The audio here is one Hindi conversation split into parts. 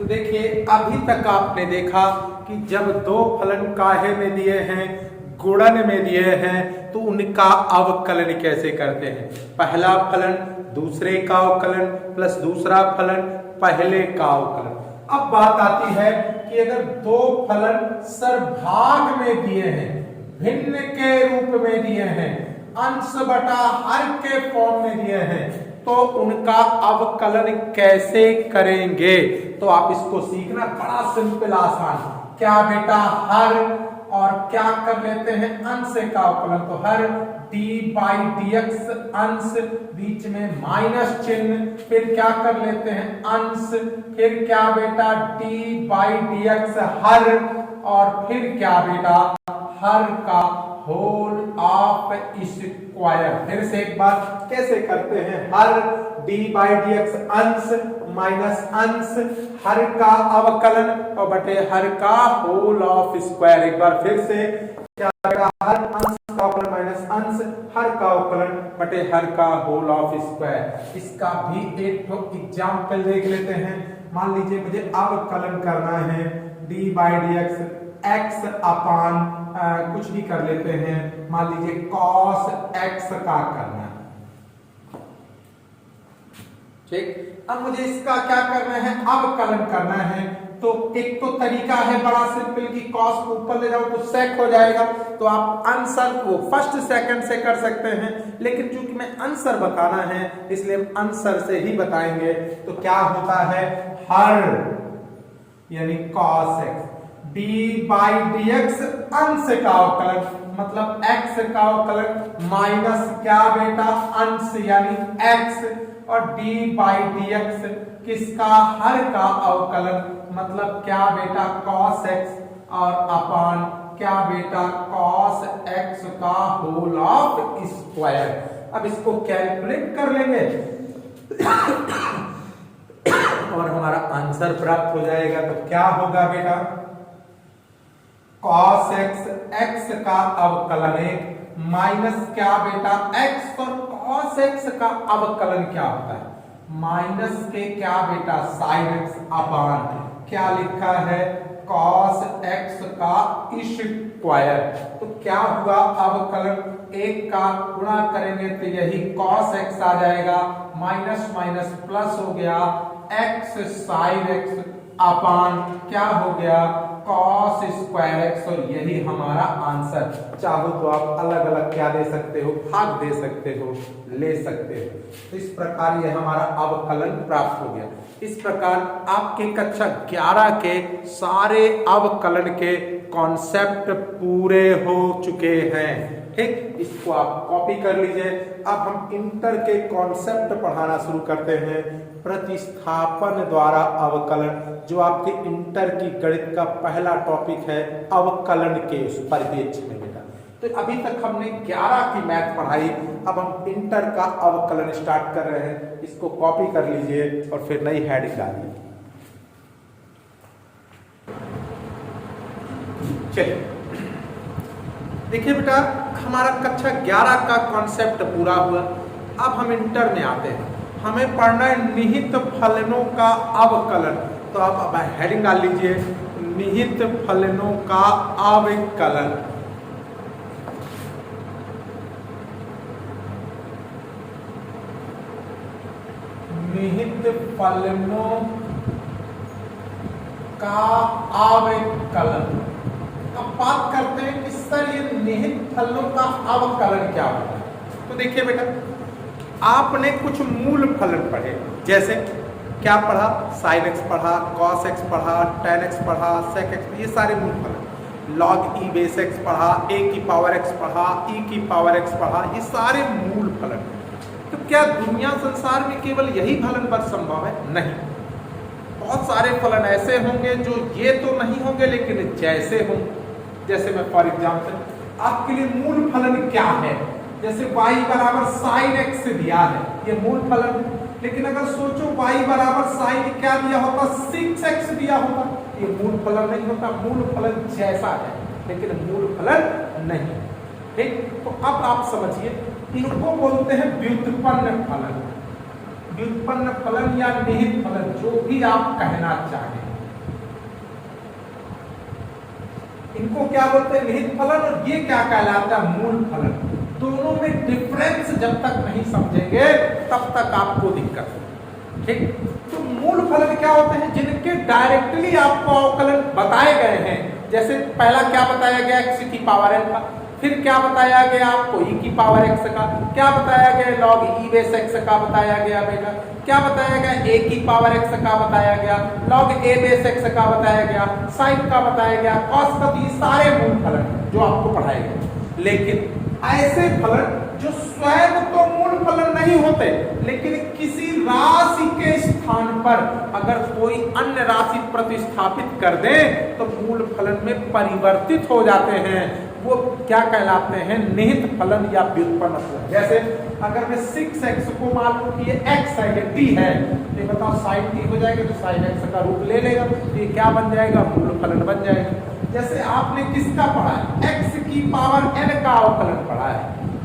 देखिए अभी तक आपने देखा कि जब दो फलन काहे में दिए हैं, गुणन में दिए हैं, तो उनका अवकलन कैसे करते हैं। पहला फलन दूसरे का अवकलन प्लस दूसरा फलन पहले का अवकलन। अब बात आती है कि अगर दो फलन सरभाग में दिए हैं, भिन्न के रूप में दिए हैं, अंश बटा हर के फॉर्म में दिए हैं, तो उनका अवकलन कैसे करेंगे। तो आप इसको सीखना बड़ा सिंपल आसान। क्या बेटा, हर और क्या कर लेते हैं, अंश का अवकलन। तो हर d बाई dx अंश, बीच में माइनस चिन्ह, फिर क्या कर लेते हैं अंश, फिर क्या बेटा d बाई dx हर, और फिर क्या बेटा हर का होल ऑफ स्क्वायर। फिर से एक बार कैसे करते हैं, हर d बाई dx अंश माइनस अंश, हर का अवकलन और बटे हर का होल ऑफ स्क्वायर। एक बार फिर से क्या बेटा, हर अंश का अवकलन माइनस अंश, हर का अवकलन बटे हर का होल ऑफ स्क्वायर। इसका भी एक एग्जाम्पल देख लेते हैं। मान लीजिए मुझे अवकलन करना है d बाई dx x अपान कुछ भी कर लेते हैं, मान लीजिए cos x का करना है, ठीक। अब मुझे इसका क्या करना है, अवकलन करना है। तो एक तो तरीका है बड़ा सिंपल कि cos को ऊपर ले जाओ तो sec हो जाएगा, तो आप आंसर को फर्स्ट सेकंड से कर सकते हैं, लेकिन चूंकि मैं आंसर बताना है इसलिए हम आंसर से ही बताएंगे। तो क्या होता है, हर यानी cos x d by dx अंश का अवकलन, मतलब x का अवकलन माइनस क्या बेटा अंश यानी x, और d बाई dx किसका, हर का अवकलन, मतलब क्या बेटा cos x, और अपान क्या बेटा cos x का होल ऑफ स्क्वायर। अब इसको कैलकुलेट कर लेंगे और हमारा आंसर प्राप्त हो जाएगा। तो क्या होगा बेटा, cos x x का अवकलन एक माइनस क्या बेटा x, और cos x का अवकलन क्या होता है, माइनस के क्या बेटा sin x अपान क्या लिखा है cos x का स्क्वायर। तो क्या हुआ, अवकलन एक का गुणा करेंगे तो यही cos x आ जाएगा, माइनस माइनस प्लस हो गया x sin x अपान क्या हो गया cos स्क्वायर x, और यही हमारा आंसर। चाहो तो आप अलग अलग क्या दे सकते हो, भाग दे सकते हो, ले सकते हो। तो इस प्रकार यह हमारा अवकलन प्राप्त हो गया। इस प्रकार आपके कक्षा 11 के सारे अवकलन के कॉन्सेप्ट पूरे हो चुके हैं, ठीक। इसको आप कॉपी कर लीजिए। अब हम इंटर के कॉन्सेप्ट पढ़ाना शुरू करते हैं, प्रतिस्थापन द्वारा अवकलन, जो आपके इंटर की गणित का पहला टॉपिक है अवकलन के उस परिपेक्ष में बेटा। तो अभी तक हमने 11 की मैथ पढ़ाई, अब हम इंटर का अवकलन स्टार्ट कर रहे हैं। इसको कॉपी कर लीजिए और फिर नई हेडिंग डालिए। चलिए देखिए बेटा, हमारा कक्षा 11 का कॉन्सेप्ट पूरा हुआ। अब हम इंटर में आते हैं, हमें पढ़ना है निहित फलनों का अवकलन। तो आप अब हेडिंग डाल लीजिए, निहित फलनों का अवकलन। निहित फलनों का अवकलन। अब बात करते हैं कि सर ये निहित फलनों का अवकलन क्या होता है। तो देखिए बेटा, आपने कुछ मूल फलन पढ़े, जैसे क्या पढ़ा, sin x पढ़ा, cos x पढ़ा, tan x पढ़ा, sec x, ये सारे मूल फलन। log e बेस x पढ़ा, a की पावर x पढ़ा, e की पावर x पढ़ा, ये सारे मूल फलन। तो क्या दुनिया संसार में केवल यही फलन पर संभव है? नहीं, बहुत सारे फलन ऐसे होंगे जो ये तो नहीं होंगे लेकिन जैसे होंगे। जैसे मैं फॉर एग्जाम्पल आपके लिए मूल फलन क्या है, जैसे y बराबर sin x दिया है, ये मूल फलन। लेकिन अगर सोचो y बराबर sin क्या दिया होता, 6x दिया होता, ये मूल फलन नहीं होता। मूल फलन जैसा है लेकिन मूल फलन नहीं, ठीक। तो अब आप समझिए, इनको बोलते हैं व्युत्पन्न फलन। व्युत्पन्न फलन या निहित फलन, जो भी आप कहना चाहें, इनको क्या बोलते हैं, निहित फलन, और ये क्या कहलाता है, मूल फलन। दोनों में डिफरेंस जब तक नहीं समझेंगे तब तक आपको दिक्कत है, ठीक। तो मूल फलन क्या होते हैं, जिनके डायरेक्टली आपको अवकलन बताए गए हैं। जैसे पहला क्या बताया गया, x की पावर n का, फिर क्या बताया गया आपको e की पावर x का, क्या बताया गया log e बेस x का बताया गया बेटा, क्या बताया गया a की पावर x का बताया गया, log a बेस x का बताया गया, sin का बताया गया, cos का, ये सारे मूल फलन जो आपको पढ़ाए गए। लेकिन ऐसे फलन जो स्वयं तो मूल फलन नहीं होते, लेकिन किसी राशि के स्थान पर अगर कोई अन्य राशि प्रतिस्थापित कर दें तो मूल फलन में परिवर्तित हो जाते हैं, वो क्या कहलाते हैं, निहित फलन या व्युत्पन्न फलन। जैसे अगर मैं 6x को मान लूं कि ये x है, ये t है, तो ये बताओ sin t हो जाएगा, तो sin x का रूप ले लेगा, तो ये क्या बन जाएगा, मूल फलन बन जाएगा। जैसे आपने किसका पढ़ा है, x की पावर n का अवकलन पढ़ा है,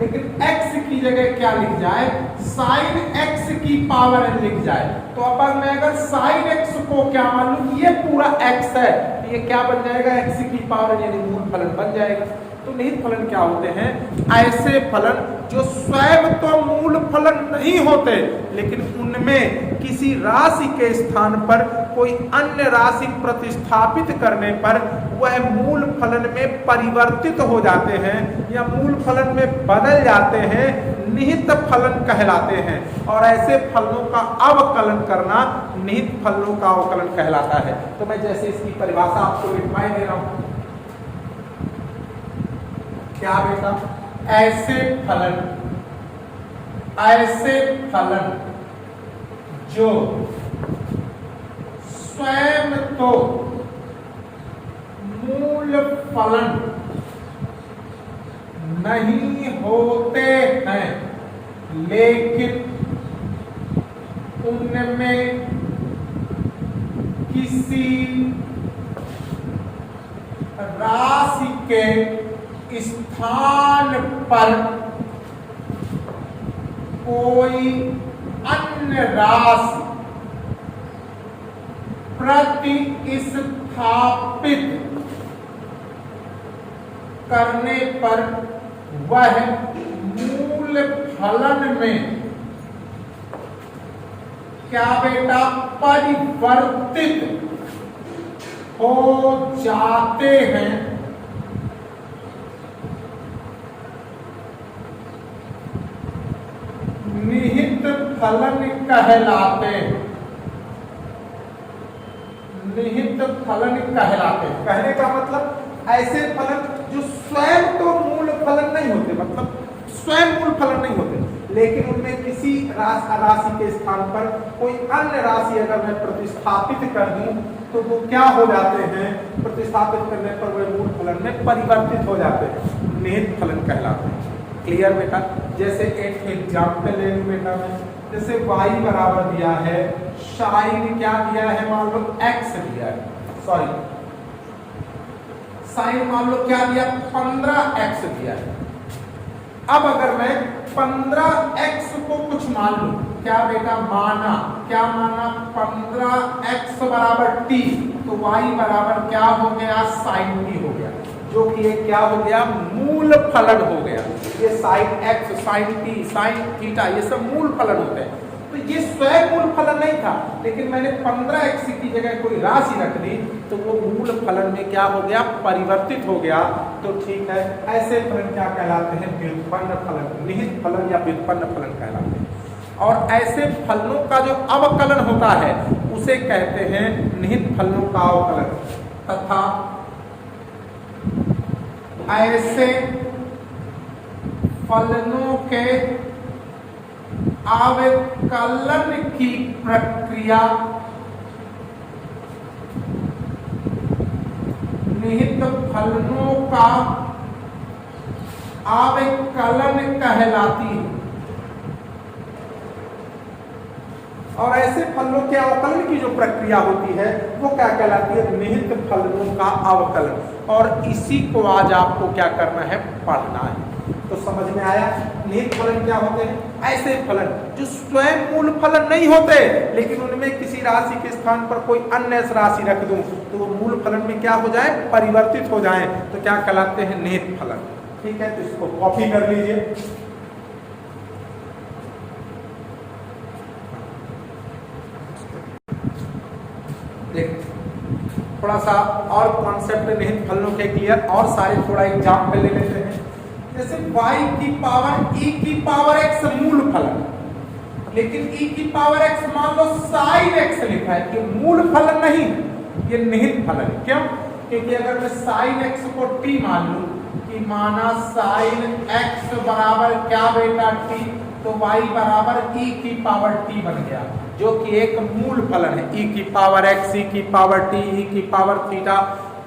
लेकिन x की जगह क्या लिख जाए, sin x की पावर n लिख जाए, तो अब मैं अगर sin x को क्या मान लूं, ये पूरा x है, तो ये क्या बन जाएगा, x की पावर यानी मूल फलन बन जाएगा। तो निहित फलन क्या होते हैं, ऐसे फलन जो स्वयं तो मूल फलन नहीं होते, लेकिन उनमें किसी राशि के स्थान पर कोई अन्य राशि प्रतिस्थापित करने पर वह मूल फलन में परिवर्तित हो जाते हैं या मूल फलन में बदल जाते हैं, निहित फलन कहलाते हैं। और ऐसे फलनों का अवकलन करना निहित फलनों का अवकलन कहलाता है। तो मैं जैसे इसकी परिभाषा आपको लिखवाई दे रहा हूं, क्या बेटा, ऐसे फलन जो स्वयं तो मूल फलन नहीं होते हैं, लेकिन उनमें किसी राशि के स्थान पर कोई अन्य राशि प्रतिस्थापित करने पर वह मूल फलन में क्या बेटा, परिवर्तित हो जाते हैं। निहित फलन कहलाते हैं, निहित फलन कहलाते हैं। कहने का मतलब ऐसे फलन जो स्वयं तो मूल फलन नहीं होते, मतलब स्वयं मूल फलन नहीं होते, लेकिन उनमें किसी राशि के स्थान पर कोई अन्य राशि अगर मैं प्रतिस्थापित कर दूं तो वो क्या हो जाते हैं, प्रतिस्थापित करने पर वे मूल फलन में परिवर्तित हो जाते हैं, निहित फलन कहलाते हैं। क्लियर बेटा। जैसे एक एग्जाम्पल ले लूं बेटा मैं, जैसे y बराबर दिया है, साइन क्या दिया है, मान लो x दिया है, सॉरी साइन मान लो क्या दिया, 15x दिया है। अब अगर मैं 15x को कुछ मान लूं, क्या बेटा माना, क्या माना, 15x बराबर t, तो y बराबर क्या हो गया, साइन t हो गया, जो कि ये क्या हो गया, मूल फलन हो गया। ये sine x, sine t, sine theta, ये सब मूल फलन होते हैं। तो ये स्वयं मूल फलन नहीं था, लेकिन मैंने 15x की जगह कोई राशि रख दी तो वो मूल फलन में क्या हो गया, परिवर्तित हो गया। तो ठीक है, ऐसे फलन क्या कहलाते हैं, व्युत्पन्न फलन, निहित फलन या व्युत्पन्न फलन कहलाते हैं। और ऐसे फलनों का जो अवकलन होता है उसे कहते हैं निहित फलनों का अवकलन। तथा ऐसे फलनों के अवकलन की प्रक्रिया निहित फलनों का अवकलन कहलाती है। और ऐसे फलनों के अवकलन की जो प्रक्रिया होती है वो क्या कहलाती है, निहित फलनों का अवकलन। और इसी को आज आपको क्या करना है, पढ़ना है। तो समझ में आया निहित फलन क्या होते हैं। ऐसे फलन जो स्वयं मूल फलन नहीं होते लेकिन उनमें किसी राशि के स्थान पर कोई अन्य राशि रख दूं तो वो मूल फलन में क्या हो जाए, परिवर्तित हो जाए, तो क्या कहलाते हैं, निहित फलन। ठीक है, तो इसको कॉपी कर लीजिए। देख थोड़ा सा और कॉन्सेप्ट निहित फलनों के क्लियर, और सारे थोड़ा एग्जाम्पल ले लेते हैं। जैसे y की पावर e की पावर x मूल फलन, लेकिन e की पावर x मान लो sin x लिखा है, ये मूल फलन नहीं, ये निहित फलन। क्यों? क्योंकि अगर मैं sin x को t मान लूं कि माना sin x बराबर क्या बेटा t, तो y बराबर e की पावर t बन गया, जो कि एक मूल फलन है। e की पावर x, e की पावर t, e की पावर थीटा,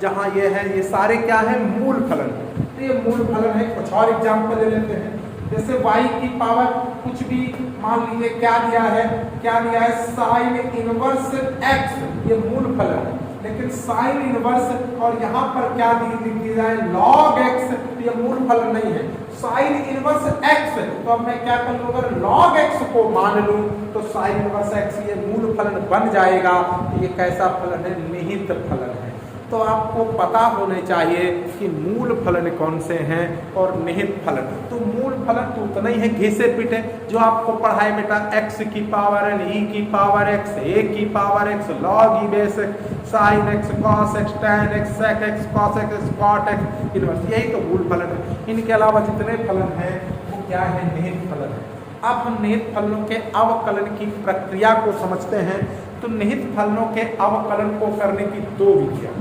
जहां ये है ये सारे क्या है, मूल फलन है। तो ये मूल फलन है। कुछ और एग्जाम्पल ले लेते हैं। जैसे y की पावर कुछ भी मान लीजिए क्या दिया है, साइन इनवर्स x, ये मूल फलन है, लेकिन साइन इनवर्स और यहाँ पर क्या लिख दी जाए, लॉग x, ये मूल फलन नहीं है। साइन इनवर्स x, तो अब मैं क्या कर लूँ, अगर लॉग x को मान लूँ तो साइन इनवर्स x ये मूल फलन बन जाएगा। तो ये कैसा फलन है, निहित फलन है। तो आपको पता होने चाहिए कि मूल फलन कौन से हैं और निहित फलन। तो मूल फलन तो उतना ही है घिसे पिटे जो आपको पढ़ाए बेटा, x की पावर n, e की पावर x, a की power x, log e base x, sin x, cos x, tan x, sec x, cos x, cot x, inverse, यही तो मूल फलन है। इनके अलावा जितने फलन हैं वो क्या है, निहित फलन है। अब हम निहित फलनों के अवकलन की प्रक्रिया को समझते हैं। तो निहित फलनों के अवकलन को करने की दो विधियां,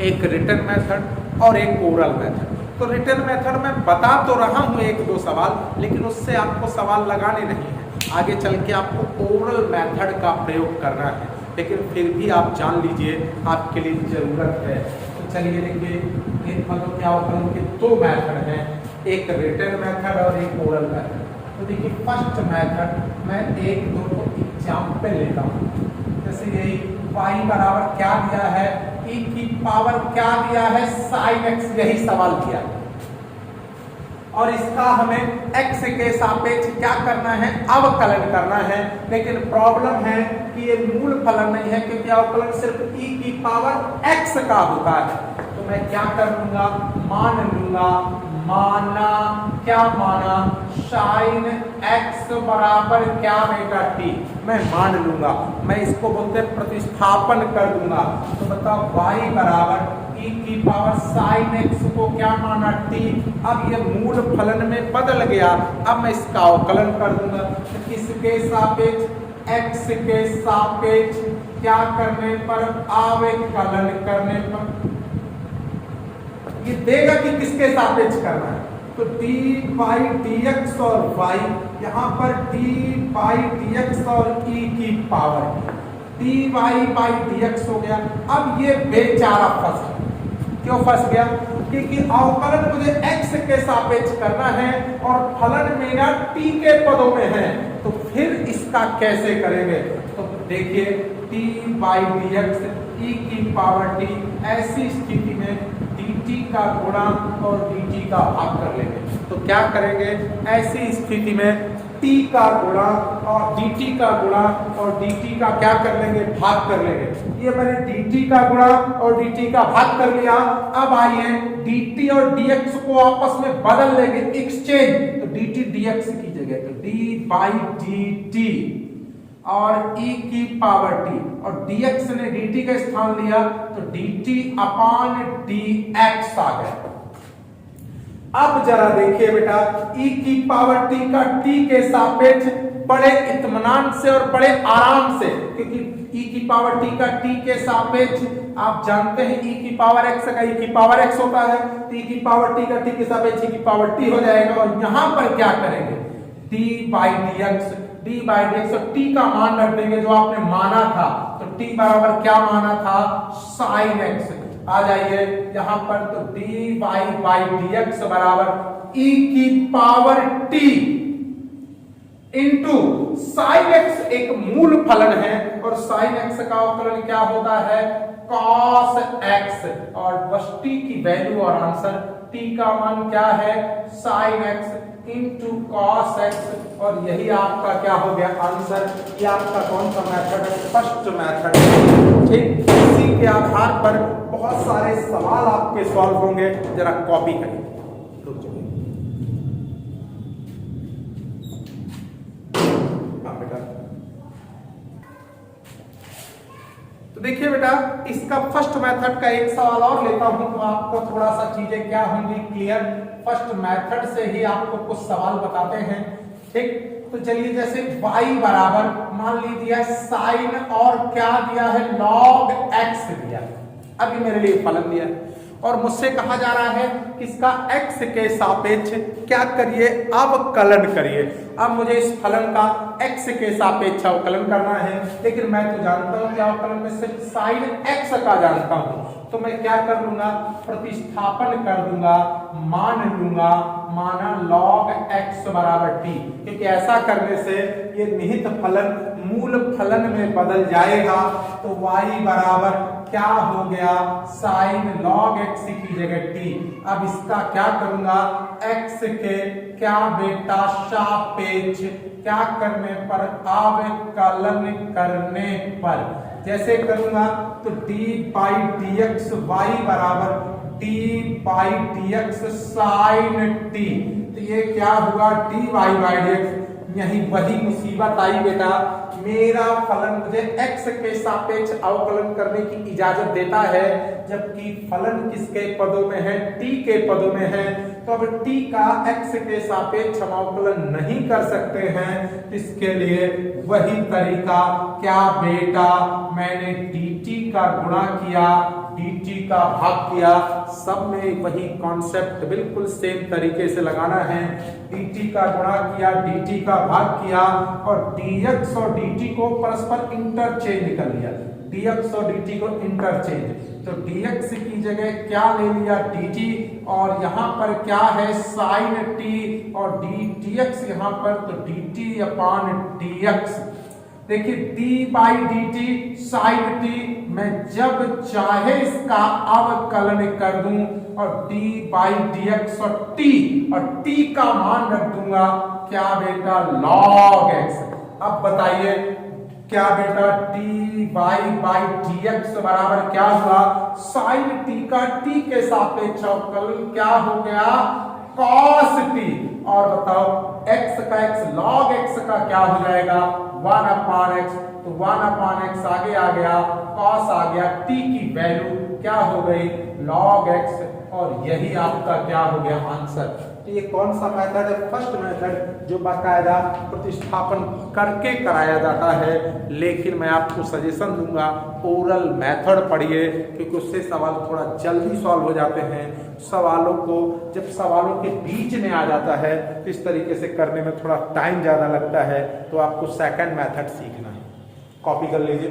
एक रिटन मेथड और एक ओरल मेथड। तो रिटन मेथड में बता तो रहा हूं एक दो सवाल, लेकिन उससे आपको सवाल लगाने नहीं है, आगे चल के आपको ओरल मेथड का प्रयोग करना है। लेकिन फिर भी आप जान लीजिए, आपके लिए जरूरत है। तो चलिए देखिए, निहित फलनों के अवकलन के दो मेथड हैं, एक रिटन मेथड और एक ओरल मेथड। तो देखिए फर्स्ट मेथड मैं एक दो एग्जाम्पल लेता हूँ। जैसे यही y बराबर क्या दिया है, e की पावर क्या दिया है, sin x, यही सवाल दिया और इसका हमें x के सापेक्ष क्या करना है, अवकलन करना है। लेकिन प्रॉब्लम है कि ये मूल फलन नहीं है, क्योंकि अवकलन सिर्फ e की पावर x का होता है। तो मैं क्या कर लूंगा, मान लूंगा, माना क्या माना, sin x बराबर क्या बेटा t, मैं मान लूंगा, मैं इसको बोलते प्रतिस्थापन कर दूंगा। तो बताओ y बराबर e की पावर sin x को क्या माना t, अब ये मूल फलन में बदल गया। अब मैं इसका अवकलन कर दूंगा, तो किसके सापेक्ष, x के सापेक्ष क्या करने पर, अवकलन करने पर ये देगा कि किसके सापेक्ष करना है। तो d बाई dx और y, यहाँ पर d बाई dx और e की पावर dy बाई dx हो गया। अब ये बेचारा फंस गया। क्यों फंस गया, क्योंकि अवकलन मुझे x के सापेक्ष करना है और फलन मेरा t के पदों में है। तो फिर इसका कैसे करेंगे, तो देखिए d बाई dx e की पावर t, ऐसी स्थिति में dt का गुणा और dt का भाग कर लेंगे। तो क्या करेंगे, ऐसी स्थिति में t का गुणा और dt का गुणा और dt का क्या कर लेंगे, भाग कर लेंगे। ये मैंने dt का गुणा और dt का भाग कर लिया। अब आइए dt और dx को आपस में बदल लेंगे, एक्सचेंज। तो dt dx की जगह तो d बाई dt और e की पावर t, और dx ने dt का स्थान लिया तो dt अपान dx आ गया। अब जरा देखिए बेटा, e की पावर t का t के सापेक्ष बड़े इत्मीनान से और बड़े आराम से, क्योंकि e की पावर t का t के सापेक्ष आप जानते हैं e की पावर x का e की पावर x होता है, तो e की पावर t का t के सापेक्ष e की पावर t हो जाएगा। और यहां पर क्या करेंगे, d बाई dx और t का मान रख देंगे जो आपने माना था। तो t बराबर क्या माना था, sin x। आ जाइए यहां पर, तो d बाई dx बराबर e की power t into sin x, एक मूल फलन है और sin x का अवकलन क्या होता है, cos x, और बस t की वैल्यू और आंसर, t का मान क्या है, sin x into cos x, और यही आपका क्या हो गया आंसर। ये आपका कौन सा मेथड है, फर्स्ट मेथड। ठीक, इसी के आधार पर बहुत सारे सवाल आपके सॉल्व होंगे, जरा कॉपी करिए। तो देखिए बेटा, इसका फर्स्ट मेथड का एक सवाल और लेता हूं तो आपको थोड़ा सा चीजें क्या होंगी क्लियर। फर्स्ट मेथड से ही आपको कुछ सवाल बताते हैं। ठीक, तो चलिए जैसे y बराबर मान लीजिए साइन और क्या दिया है log x दिया, अभी मेरे लिए फलन दिया और मुझसे कहा जा रहा है कि इसका x के सापेक्ष क्या करिए, अवकलन करिए। अब मुझे इस फलन का x के सापेक्ष अवकलन करना है, लेकिन मैं तो जानता हूं कि अवकलन में सिर्फ साइन x का जानता हूं, तो मैं क्या कर लूंगा, प्रतिस्थापन कर दूंगा, मान लूंगा, माना log x बराबर t, क्योंकि ऐसा करने से ये निहित फलन मूल फलन में बदल जाएगा। तो y बराबर क्या हो गया, साइन log x की जगह t। अब इसका क्या करूंगा, x के क्या बेटा सापेक्ष क्या करने पर, अवकलन करने पर। जैसे करूंगा तो d बाई dx y बराबर d by dx sine t, तो ये क्या हुआ dy बाई dx। यही वही मुसीबत आई बेटा, मेरा फलन मुझे x के सापेक्ष अवकलन करने की इजाजत देता है, जबकि फलन किसके पदों में है, t के पदों में है। तो अब t का x के सापेक्ष हम अवकलन नहीं कर सकते हैं, इसके लिए वही तरीका क्या बेटा, मैंने dt का गुणा किया, dt का भाग किया, सब में वही कॉन्सेप्ट बिल्कुल सेम तरीके से लगाना है। dt का गुणा किया, dt का भाग किया और dx और dt को परस्पर इंटरचेंज कर लिया, dx और dt को इंटरचेंज। तो dx की जगह क्या ले लिया, dt, और यहाँ पर क्या है साइन t, और dx यहाँ पर तो dt अपान dx। देखिए d by dt sine t, मैं जब चाहे इसका अवकलन कर दूं और d बाई dx और t का मान रख दूंगा क्या बेटा, log x। अब बताइए क्या बेटा, d बाई dx बराबर क्या हुआ, साइन t का t के सापेक्ष अवकलन क्या हो गया, cos t। और बताओ x का x log x का क्या हो जाएगा, 1 अपान x, तो 1 अपान x आगे आ गया, cos आ गया, t की वैल्यू क्या हो गई, log x, और यही आपका क्या हो गया आंसर। तो ये कौन सा मेथड है, फर्स्ट मेथड, जो बाकायदा प्रतिस्थापन करके कराया जाता है। लेकिन मैं आपको सजेशन दूंगा ओरल मेथड पढ़िए, क्योंकि उससे सवाल थोड़ा जल्दी सॉल्व हो जाते हैं। सवालों को जब सवालों के बीच में आ जाता है तो इस तरीके से करने में थोड़ा टाइम ज़्यादा लगता है, तो आपको सेकंड मेथड सीखना है। कॉपी कर लीजिए।